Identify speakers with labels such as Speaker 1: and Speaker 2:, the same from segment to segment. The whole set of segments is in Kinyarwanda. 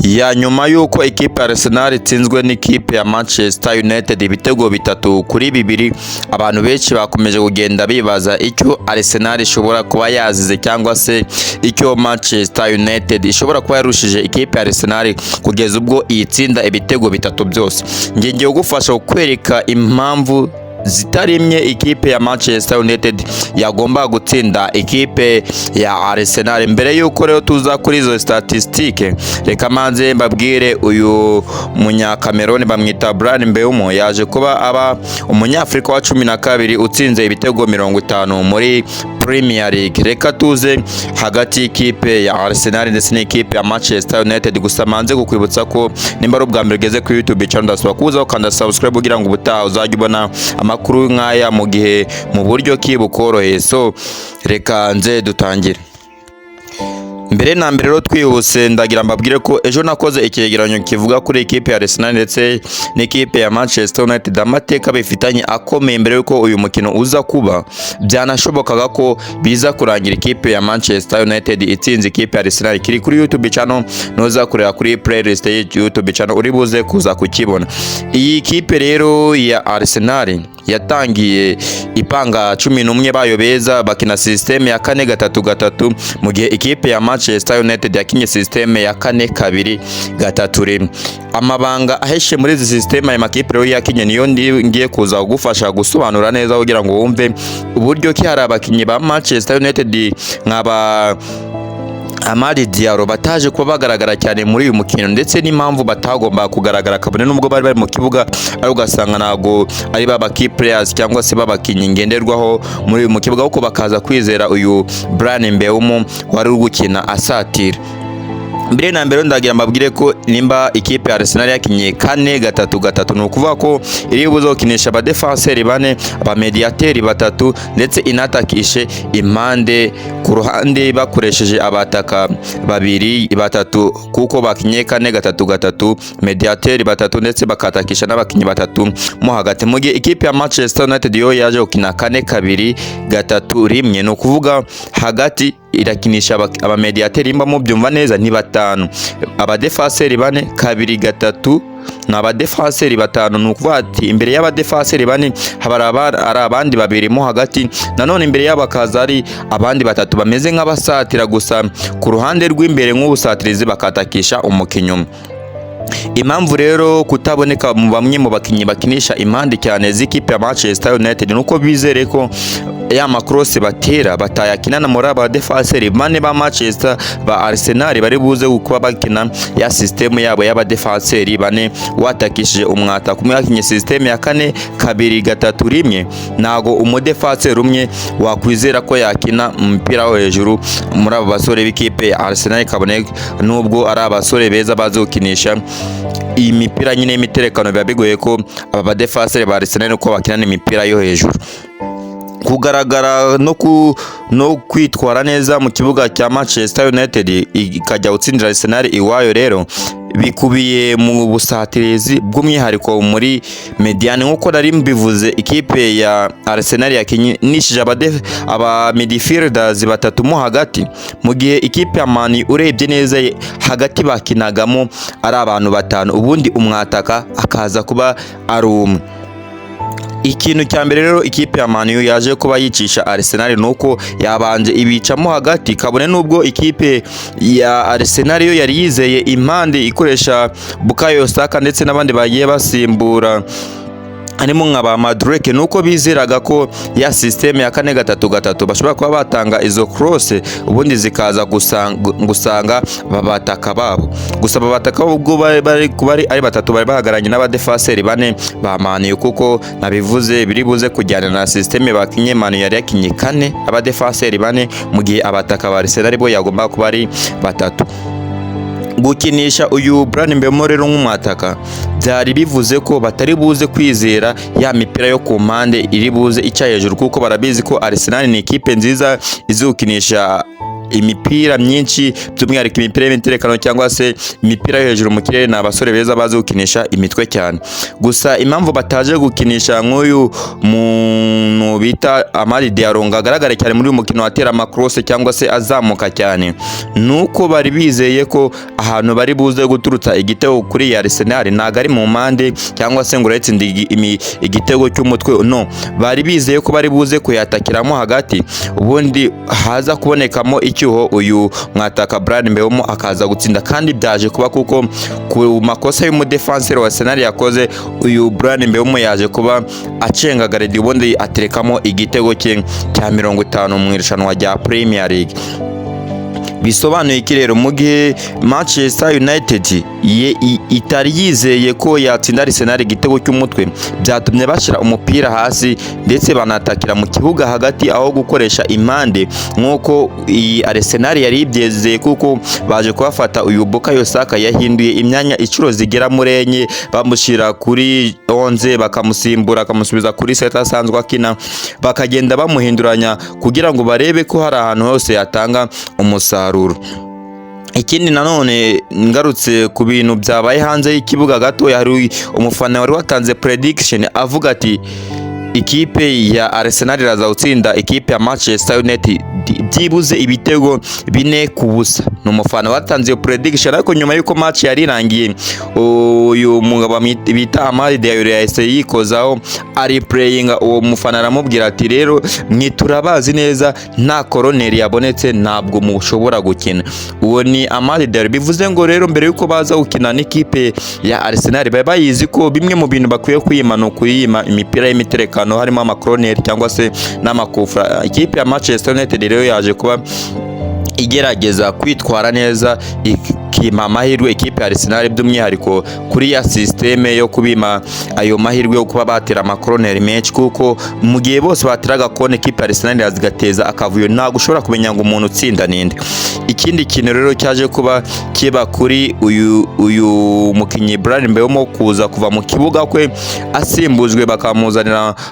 Speaker 1: ya nyuma yuko ikipe ya Arsenal itsinzwe n'ikipe ya Manchester United ibitego 3-2, abantu benshi bakomeje kugenda bibaza icyo Arsenal ishobora kuba yazize cyangwa se icyo Manchester United ishobora kuba yarushije ikipe ya Arsenal kugeza ubwo iyitsinda ibitego 3 byose. Ngiye gufasha kukwereka impamvu zitarimye ikipe ya Manchester United yagomba gutsinda ikipe ya Arsenal. Mbere yuko rero tuza kuri izo statistike, reka manze mbabwire uyu munyakameroni bamwita Bryan Mbeumo yaje kuba aba umunyafrika wa 12 utsinze ibitego 50 muri Premier League. Reka tuze hagati y'ikipe ya Arsenal ndetse n'ikipe ya Manchester United. Gusa manze kukwibutsa ko nimba ari ubwa mbere ugeze kuri YouTube channel ndasaba kuza ukanda subscribe kugira ngo ubutaha uzajye ubona amakuru nk'aya mu gihe mu buryo kibukoroheye. So reka nze dutangire. Mbere na mbere rero twihuse ndagira mbabwire ko ejo nakoze ikigereranyo kivuga kuri ikipe ya Arsenal ndetse n'ikipe ya Manchester United, amateka bifitanye akomeye. Mbere yuko uyu mukino uza kuba, byanashobokaga ko biza kurangira ikipe ya Manchester United itsinze ikipe ya Arsenal. Kiri kuri YouTube channel, noza kureba kuri playlist ya YouTube channel uri buze kuza kukibona. Iyi kipe rero ya Arsenal yatangiye ipanga 11 bayo beza bakina system ya 4-3-3, mu gihe ikipe ya Manchester United yakinye system ya 4-2-3. Amabanga aheshe muri izi system ya makipe rero yakinye niyo ngiye kuza kugufasha gusobanura neza kugira ngo wumve uburyo ki hari abakinyi ba Manchester United nk'aba Amadi Diallo bataje kuba bagaragara cyane muri uyu mukino, ndetse n'impamvu batagomba kugaragara kabone nubwo bari mu kibuga, ari ugasanga nago ari baba key players cyangwa se babakinyi ngenderwaho muri uyu kibuga, uko bakaza kwizera uyu Bryan Mbeumo wari gukina asatira. Mbere na mbere ndagira mbabwire ko nimba ikipe ya Arsenal yakinye 4-3-3, no kuvuga ko iri buzo kinisha aba defenseurs 4, aba mediateurs 3 ndetse inatakishe impande ku ruhande bakoresheje abataka 2-3, kuko bakinye 4-3-3, mediateurs 3 ndetse bakatakisha n'abakinyi 3 mo hagati. Mu gihe ikipe ya Manchester United yo yaje gukina 4-2-3-1, no kuvuga hagati irakinisha aba mediateurs imba mu byumva neza ni 5, aba defenseurs 4 2-3 n'aba defenseurs 5, no kuvuga ati imbere y'aba defenseurs 4 hari abandi 2 mo hagati, nanone imbere y'abakaza ari abandi 3 bameze nk'abasatira gusa ku ruhande rw'imbere nk'ubusatirizi bakatakisha umukinyo. Impamvu rero kutaboneka mu bamwe mu bakinyi bakinisha impande cyane z'ikipe ya Manchester United nuko bizere ko ya macross batera batayakinana muri aba defenseurs 4 ba Manchester ba Arsenal bari buze kuba bakina ya system yabo y'aba defenseurs 4 watakishije umwata kumwe yakinye system ya 4-2-3-1, nago umudefenseur umwe wakwizera ko yakina umupira wo hejuru muri aba basore b'ikipe ya Arsenal, kabone nubwo ari abasore beza bazokinisha iyi mipira nyine imiterekano biba bigoye ko aba defenseurs ba Arsenal ko bakina imipira yo hejuru. Kugaragara no kwitwara neza mu kibuga cya Manchester United ikajya utsindira Arsenal iwayo rero bikubiye mu busatirizi bw'umwihariko muri mediane. Nkuko nari mbivuze, ikipe ya Arsenal yakinishije aba midfielders 3 mo hagati, mu gihe ikipe ya Man urebye neza hagati bakinagamo ari abantu 5, ubundi umwataka akaza kuba ari umwe. Ikintu cya mbere rero ikipe ya Man yaje kuba yicisha Arsenal nuko yabanje ibicamo hagati, kabone nubwo ikipe ya Arsenal yo yari yizeye impande ikoresha Bukayo Saka ndetse n'abandi bagiye basimbura harimo nk'aba Madreke, nuko bizeraga ko ya system ya 4-3-3 bashobora kuba batanga izo cross ubundi zikaza gusanga babataka babo. Gusa babataka ubwo bari ari 3 bari bahagaranye n'aba defenseurs 4 ba Man, kuko nabivuze biri buze kujyana na system bakinye. Man yari yakinye 4 aba defenseurs 4, mu gihe abataka ba Arsenal bo yagomba kuba ari 3. Gukinisha uyu Bryan Mbeumo rero nk'umwataka byari bivuze ko batari buze kwizera ya mipira yo ku mpande iri buze icya hejuru, kuko barabizi ko Arsenal ni ikipe nziza izukinisha imipira myinshi, by'umwihariko imipira y'imiterekano cyangwa se imipira yo hejuru mu kirere. Ni abasore beza bazi gukinisha imitwe cyane. Gusa impamvu bataje gukinisha nk'uyu muntu bita Amadi Diallo ngo agaragare cyane muri uyu mukino atera amakrose cyangwa se azamuka cyane, nuko bari bizeye ko ahantu bari buze guturutsa igitego kuri ya Arsenal ntago ari mu mpande cyangwa se ngo uretse igitego cy'umutwe, no, bari bizeye ko bari buze kuyatakiramo hagati, ubundi haza kubonekamo icyuho uyu mwataka Bryan Mbeumo akaza gutsinda. Kandi byaje kuba kuko ku makosa y'umudefenseur wa Arsenal yakoze, uyu Bryan Mbeumo yaje kuba acenga garedi, ubundi aterekamo igitego cye cya 50 mu irushanwa rya Premier League. Bisobanuye iki rero? Mu gihe Manchester United itari yizeye ko yatsinda Arsenal igitego cy'umutwe, byatumye bashyira umupira hasi ndetse banatakira mu kibuga hagati aho gukoresha impande nk'uko iyi Arsenal yari ibyezeye, kuko baje kubafata uyu Bukayo Saka yahinduye imyanya inshuro zigera muri enye, bamushyira kuri 11 bakamusimbura akamusubiza kuri 7 asanzwe akina, bakagenda bamuhinduranya kugira ngo barebe ko hari ahantu hose yatanga umusaruro. Ikindi nanone ngarutse ku bintu byabaye hanze y'ikibuga gato, hari umufana wari watanze prediction avuga ati ikipe ya Arsenal iraza gutsinda ikipe ya Manchester United byibuze ibitego 4-0. ni umufana watanze iyo prediction, ariko nyuma y'uko match yari irangiye uyu mugabo bita Amadi Diallo yahise yikozaho ari playing. Uwo mufana aramubwira ati rero mwiturabazi neza nta koroneri yabonetse ntabwo mushobora gukina. Uwo ni Amadi Diallo. Bivuze ngo rero mbere y'uko baza gukina n'ikipe ya Arsenal baba bayizi ko bimwe mu bintu bakwiye kuyima imipira y'imiterekano harimo amakoroneri cyangwa se n'amakufra. Ikipe ya Manchester United rero yaje kuba igerageza kwitwara neza ikima amahirwe ikipe ya Arsenal, by'umwihariko kuri ya systeme yo kubima ayo mahirwe yo kuba batera amakoroneri menshi, kuko mu gihe bose bateraga kone ikipe ya Arsenal yazigateza akavuyo ntabwo ushobora kumenya ngo umuntu utsinda ninde. Ikindi kintu rero cyaje kuba kiba kuri uyu mukinyi Bryan Mbeumo kuza kuva mu kibuga kwe asimbujwe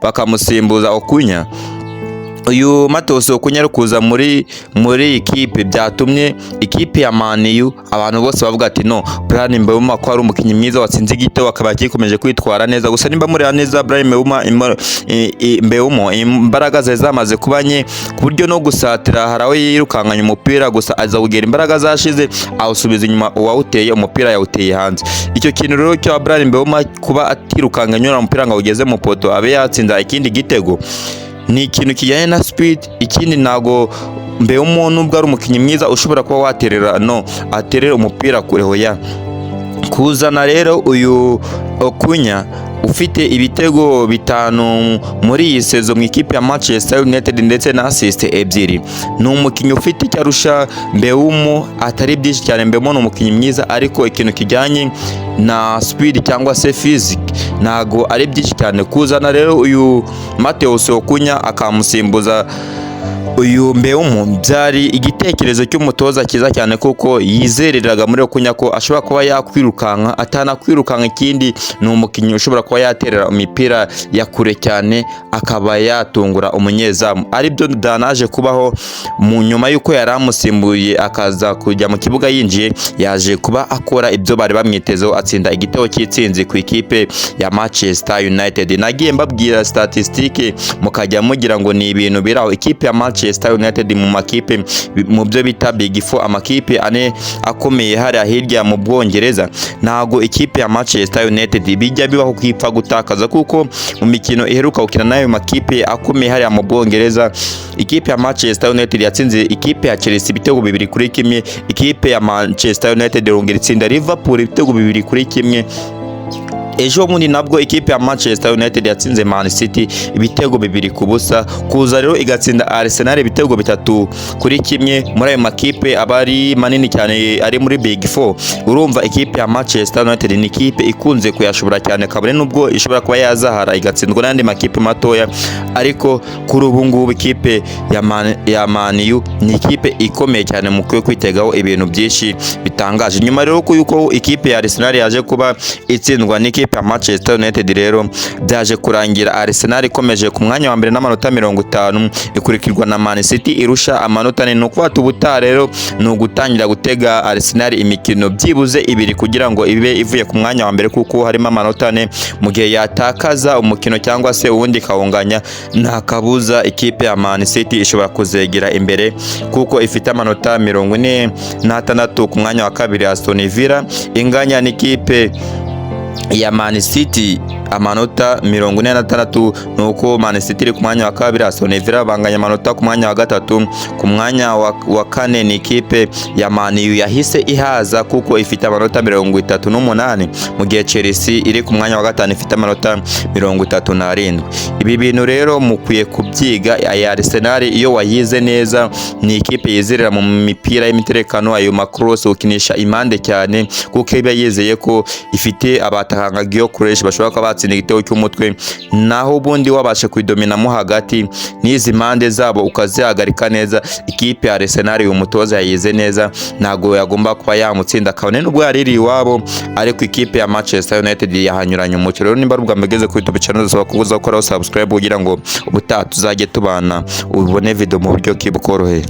Speaker 1: bakamusimbuza Okunya. Uyu Matheus Okunya kuza muri ikipe byatumye ikipe ya Man U abantu bose bavuga ati no, Bryan Mbeumo ko ari umukinnyi mwiza watsinze igitego akaba gikomeje kwitwara neza. Gusa nimba muri neza Bryan Mbeumo imbaraga ze zamaze kubanye ku buryo no gusatira harawe yirukankanya umupira, gusa aza kugera imbaraga zashize awusubiza inyuma uwawuteye umupira yawuteye hanze. Icyo kintu rero cyo Bryan Mbeumo kuba atirukankanya umupira ngo ugeze mu poto abe yatsinda ikindi gitego ni ikintu kijyanye na speed. Ikindi nago Mbeumo nubwo ari umukinnyi mwiza ushobora kuba aterera umupira kure hoya. Kuzana rero uyu Okunya ufite ibitego 5 muri iyi sezo mu ikipe ya Manchester United ndetse na assist 2, ni umukinnyi ufite icyo arusha Mbeumo atari byinshi cyane. Mbeumo ni umukinnyi mwiza, ariko ikintu kijyanye na speed cyangwa se physique nago ari byinshi cyane. Kuzana rero uyu Matheus Okunya akamusimbuza uyu Mbeumo byari igitekerezo cy'umutoza cyiza cyane, kuko yizereraga muri Okunya ko ashobora kuba yakwirukanka atanakwirukanka. Ikindi ni umukinnyi ushobora kuba yaterera imipira ya kure cyane akaba yatungura umunyezamu. Aribyo danaje kubaho mu nyuma y'uko yari amusimbuye akaza kujya mu kibuga yinjiye, yaje kuba akora ibyo bari bamwitezeho, atsinda igitego cy'itsinzi ku ikipe ya Manchester United. Nagiye mbabwira statistique mukajya mugira ngo ni ibintu biraho. Ikipe ya Manchester United mu makipe mu byo bita Big Four, amakipe ane akomeye hari hirya mu Bwongereza, ntago ikipe ya Manchester United bijya bibaho kwipfa gutakaza, kuko mu mikino iheruka gukina nayo makipe akomeye hari mu Bwongereza ikipe ya Manchester United yatsinze ikipe ya Chelsea ibitego 2-1. Ikipe ya Manchester United yongera itsinda Liverpool ibitego 2-1. Ejo bundi nabwo ikipe ya Manchester United yatsinze Man City ibitego 2-0. Kuza rero igatsinda Arsenal ibitego 3-1 muri ayo makipe abari manini cyane ari muri Big Four. Urumva ikipe ya Manchester United ni ikipe ikunze kuyashobora cyane, kabone nubwo ishobora kuba yazahara igatsindwa n'andi makipe matoya, ariko kuri ubu ngubu ikipe ya Man U ni ikipe ikomeye cyane mu kwitegaho ibintu byinshi bitangaje. Nyuma rero yuko ikipe ya Arsenal yaje kuba itsindwa n'iki ikipe ya Manchester United rero byaje kurangira Arsenal ikomeje ku mwanya wa mbere n'amanota 50 ikurikirwa na Man City irusha amanota ni ukufata ubutaha rero ni ugutangira gutega Arsenal imikino byibuze ibiri kugira ngo ibe ivuye ku mwanya wa mbere kuko harimo amanota 4 mu gihe yatakaza umukino cyangwa se uwundi kawunganya nta kabuza ikipe ya Man City ishobora kuzegera imbere kuko ifite amanota 46 ku mwanya wa kabiri. Aston Villa inganya n'ikipe ya Man City amanota 46 nuko Man City iri ku mwanya wa kabiri, Aston Villa banganya amanota ku mwanya wa gatatu. Ku mwanya wa kane ni ikipe ya Man U yahise ihaza kuko ifite amanota 38 mu gihe Chelsea iri ku mwanya wa gatanu ifite amanota 37. Ibi bintu rero mukwiye kubyiga. Aya Arsenal iyo wayize neza ni ikipe yizerera mu mipira y'imiterekano, ayo macross ukinisha impande cyane kuko iba yizeye ko ifite abatakanga Gyökeres bashobora kuba batsinda igitego cy'umutwe, naho ubundi wabashe kuidominamo hagati n'izi mpande zabo ukazihagarika neza. Ikipe ya Arsenal uyu mutoza yayize neza, ntago yagomba kuba yamutsinda kabone nubwo yariri iwabo, ariko ikipe ya Manchester United yahanyuranye umucyo. Rero nimba rubwa mbegeze ku YouTube channel zose bakubuza gukora subscribe kugira ngo ubutaha tuzajye tubana ubone video mu buryo bworoheye.